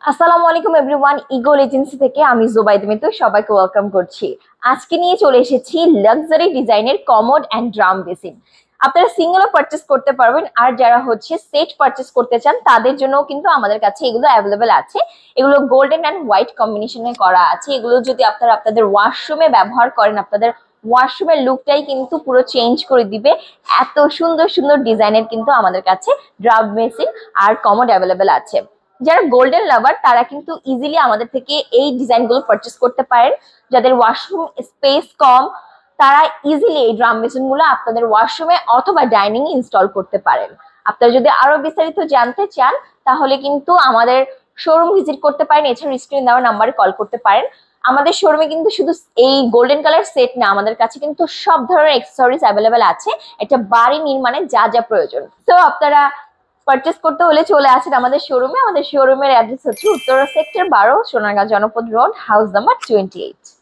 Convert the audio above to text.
আসসালামু আলাইকুম everyone, eagle agency থেকে আমি জুবাইদা মিতু সবাইকে ওয়েলকাম করছি। আজকে নিয়ে চলে এসেছি লাক্সারি ডিজাইনের কমোড এন্ড ড্রাম বেসিন। আপনারা সিঙ্গেলও পারচেস করতে পারবেন, আর যারা সেট পারচেস করতে চান তাদের জন্য কিন্তু আমাদের কাছে এগুলো অ্যাভেলেবেল আছে। এগুলো গোল্ডেন এন্ড হোয়াইট কম্বিনেশনে করা আছে। এগুলো যদি আপনারা আপনাদের ওয়াশরুমে ব্যবহার করেন, আপনাদের ওয়াশরুমের লুকটাই কিন্তু পুরো চেঞ্জ করে দিবে। এত সুন্দর সুন্দর ডিজাইনের কিন্তু আমাদের কাছে ড্রাম বেসিন আর কমোড অ্যাভেলেবেল আছে। যারা গোল্ডেন লাভার তারা কিন্তু ইজিলি আমাদের থেকে এই ডিজাইনগুলো পারচেস করতে পারেন। যাদের ওয়াশরুম স্পেস কম তারা ইজিলি এই ড্রাম মেশিন গুলো আপনাদের ওয়াশরুমে অথবা ডাইনিং ইনস্টল করতে পারেন। আপনারা যদি আরো বিস্তারিত জানতে চান তাহলে কিন্তু আমাদের শোরুম ভিজিট করতে পারেন, এছাড়া স্ক্রিন দেওয়া নাম্বারে কল করতে পারেন। আমাদের শোরুমে কিন্তু শুধু এই গোল্ডেন কালার সেট না, আমাদের কাছে কিন্তু সব ধরনের অ্যাক্সেসরিজ অ্যাভেলেবেল আছে। এটা বাড়ি নির্মাণে যা যা প্রয়োজন। তো আপনারা পারচেস করতে হলে চলে আসেন আমাদের শোরুমে। আমাদের শোরুমের অ্যাড্রেস হচ্ছে উত্তরা সেক্টর 12, সোনারগাঁ জনপদ রোড, হাউস নাম্বার 28।